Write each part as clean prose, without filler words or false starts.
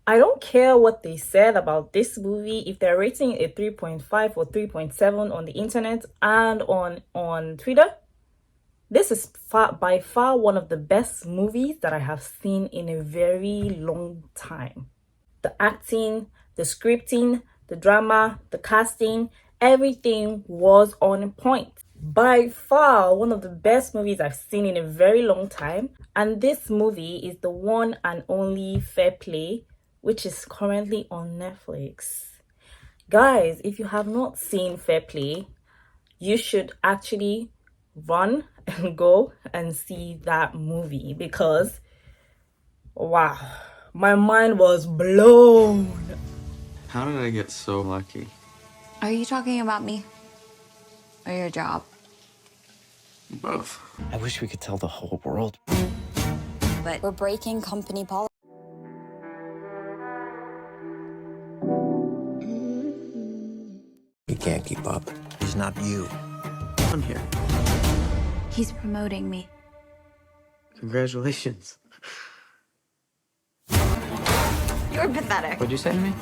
I don't care what they said about this movie. If they're rating a 3.5 or 3.7 on the internet and on Twitter, this is by far one of the best movies that I have seen in a very long time. The acting, the scripting, the drama, the casting, everything was on point. By far one of the best movies I've seen in a very long time. And this movie is the one and only Fair Play, which is currently on Netflix. Guys, if you have not seen Fair Play, you should actually run and go and see that movie because wow, my mind was blown. How did I get so lucky? Are you talking about me? Or your job? Both. I wish we could tell the whole world. But we're breaking company policy. You can't keep up. He's not you. I'm here. He's promoting me. Congratulations. You're pathetic. What'd you say to me?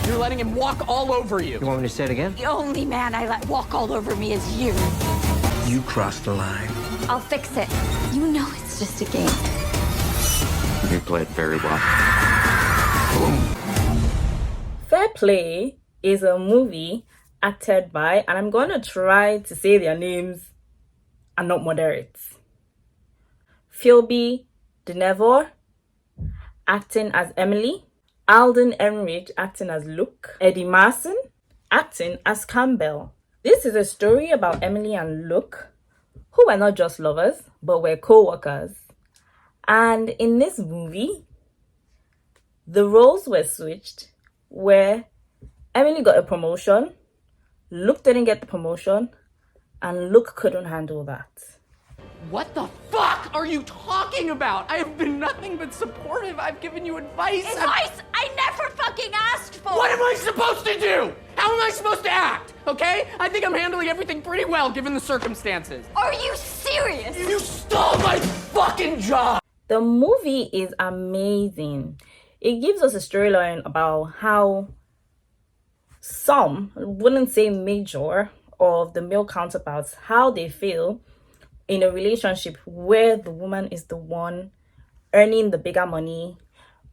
You're letting him walk all over you. You want me to say it again? The only man I let walk all over me is you. You crossed the line. I'll fix it. You know it's just a game. You played very well. Fair Play is a movie acted by, and I'm going to try to say their names and not moderate. Phoebe, Dynevor, acting as Emily. Alden Ehrenreich acting as Luke. Eddie Marsan acting as Campbell. This is a story about Emily and Luke, who were not just lovers, but were co-workers. And in this movie, the roles were switched, where Emily got a promotion, Luke didn't get the promotion, and Luke couldn't handle that. What the fuck are you talking about? I have been nothing but supportive. I've given you advice. Advice I never fucking asked for! What am I supposed to do? How am I supposed to act? Okay? I think I'm handling everything pretty well given the circumstances. Are you serious? You stole my fucking job! The movie is amazing. It gives us a storyline about how some, I wouldn't say major, of the male counterparts, how they feel in a relationship where the woman is the one earning the bigger money,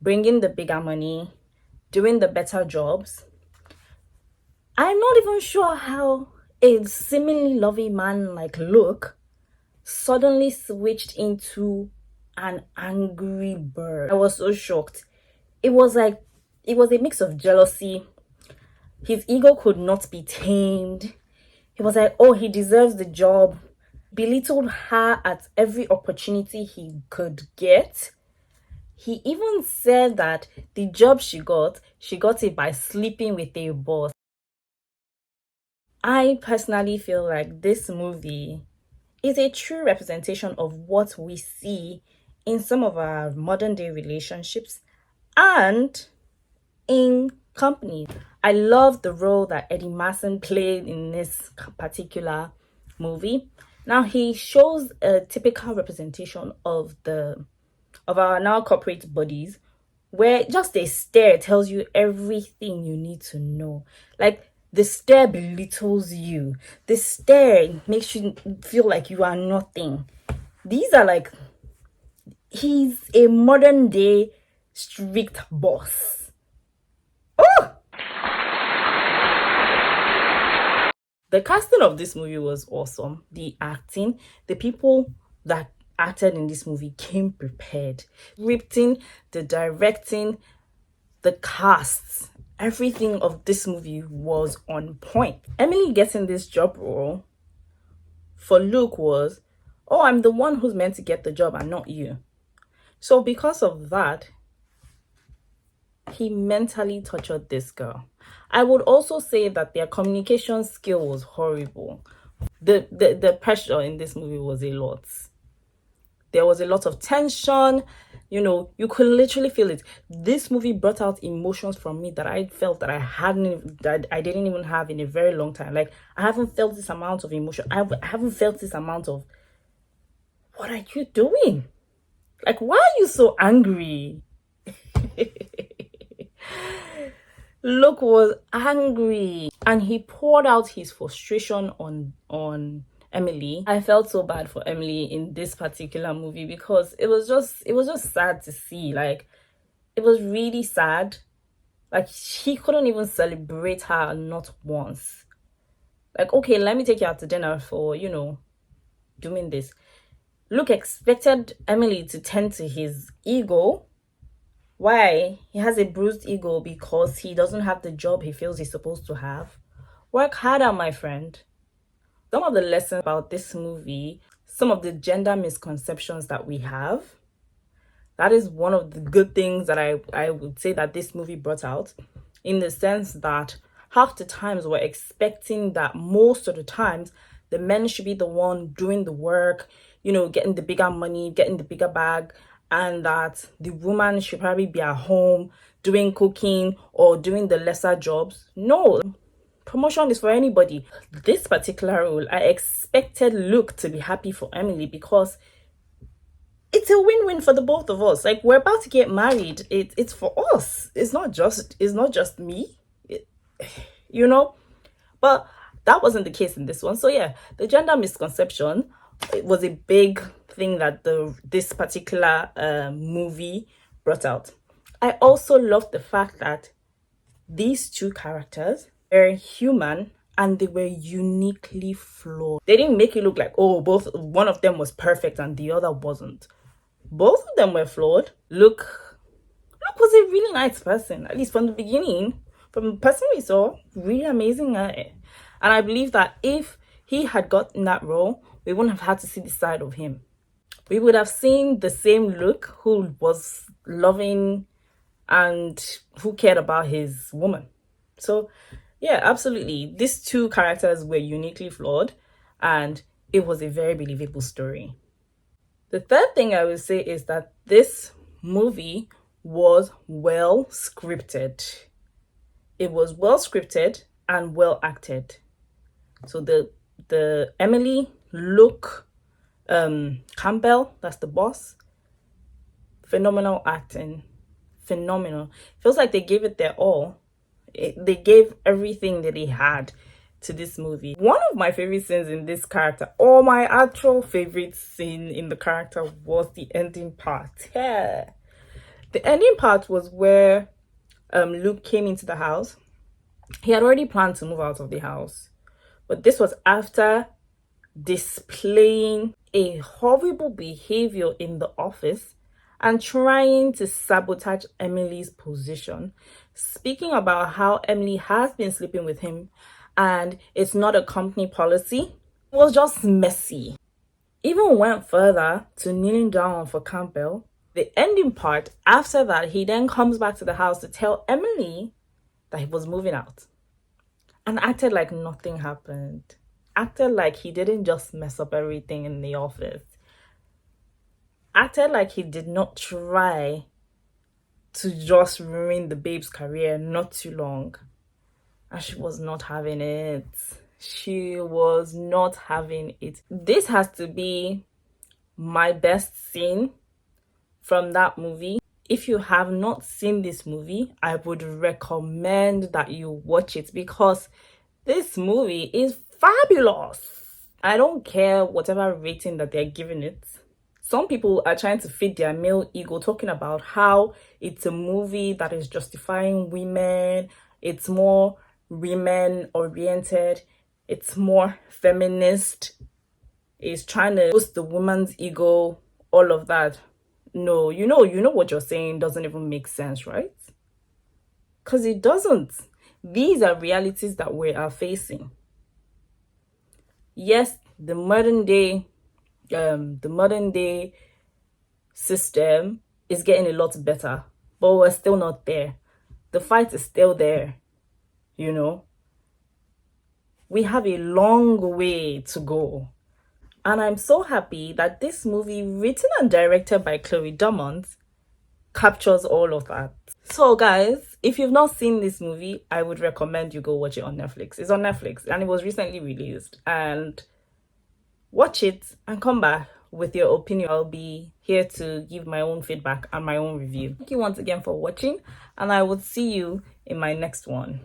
bringing the bigger money, doing the better jobs. I'm not even sure how a seemingly loving man like Luke suddenly switched into an angry bird. I was so shocked. It was a mix of jealousy. His ego could not be tamed. He was like, oh, he deserves the job. Belittled her at every opportunity he could get. He even said that the job she got it by sleeping with a boss. I personally feel like this movie is a true representation of what we see in some of our modern day relationships and in companies. I love the role that Eddie Marsan played in this particular movie. Now he shows a typical representation of our now corporate bodies, where just a stare tells you everything you need to know. Like the stare belittles you. The stare makes you feel like you are nothing. These are like, he's a modern day strict boss. Oh! The casting of this movie was awesome. The acting, the people that acted in this movie came prepared. Scripting, the directing, the cast, everything of this movie was on point. Emily getting this job role for Luke was, oh, I'm the one who's meant to get the job and not you. So because of that, he mentally tortured this girl. I would also say that their communication skill was horrible. The pressure in this movie was a lot. There was a lot of tension. You know, you could literally feel it. This movie brought out emotions from me that I felt that I didn't even have in a very long time. Like, I haven't felt this amount of emotion. I haven't felt this amount of, what are you doing? Like, why are you so angry? Luke was angry and he poured out his frustration on Emily. I felt so bad for Emily in this particular movie because it was just sad to see. Like, it was really sad. Like, he couldn't even celebrate her, not once. Like, okay, let me take you out to dinner for, doing this. Luke expected Emily to tend to his ego. Why? He has a bruised ego because he doesn't have the job he feels he's supposed to have. Work harder, my friend. Some of the lessons about this movie, some of the gender misconceptions that we have, that is one of the good things that I would say that this movie brought out, in the sense that half the times we're expecting that most of the times the men should be the one doing the work, getting the bigger money, getting the bigger bag, and that the woman should probably be at home doing cooking or doing the lesser jobs. No, promotion is for anybody. This particular role, I expected Luke to be happy for Emily because it's a win-win for the both of us. Like, we're about to get married. It's for us. It's not just me. But that wasn't the case in this one. So yeah, the gender misconception, it was a big thing that this particular movie brought out. I also loved the fact that these two characters were human and they were uniquely flawed. They didn't make it look like, oh, one of them was perfect and the other wasn't. Both of them were flawed. Luke was a really nice person, at least from the beginning. From the person we saw, really amazing guy. And I believe that if he had gotten that role, we wouldn't have had to see the side of him. We would have seen the same Luke who was loving and who cared about his woman. So yeah, absolutely. These two characters were uniquely flawed and it was a very believable story. The third thing I would say is that this movie was well scripted. It was well scripted and well acted. So the Emily, Luke, Campbell, that's the boss, phenomenal acting. Phenomenal. Feels like they gave it their all. They gave everything that they had to this movie. One of my favorite scenes in this character, or my actual favorite scene in the character, was the ending part. Yeah. The ending part was where Luke came into the house. He had already planned to move out of the house, but this was after displaying a horrible behavior in the office and trying to sabotage Emily's position, speaking about how Emily has been sleeping with him and it's not a company policy. It was just messy. Even went further to kneeling down for Campbell. The ending part, after that, he then comes back to the house to tell Emily that he was moving out and acted like nothing happened. Acted like he didn't just mess up everything in the office. Acted like he did not try to just ruin the babe's career not too long. And she was not having it. She was not having it. This has to be my best scene from that movie. If you have not seen this movie, I would recommend that you watch it because this movie is fabulous. I don't care whatever rating that they're giving it. Some people are trying to feed their male ego, talking about how it's a movie that is justifying women. It's more women oriented. It's more feminist. It's trying to boost the woman's ego, all of that. No, you know what you're saying doesn't even make sense, right? Because it doesn't. These are realities that we are facing. Yes, the modern day system is getting a lot better, but we're still not there. The fight is still there. We have a long way to go. And I'm so happy that this movie, written and directed by Chloe Dumont, captures all of that. So guys, if you've not seen this movie, I would recommend you go watch it on Netflix. It's on Netflix and it was recently released. And watch it and come back with your opinion. I'll be here to give my own feedback and my own review. Thank you once again for watching, and I will see you in my next one.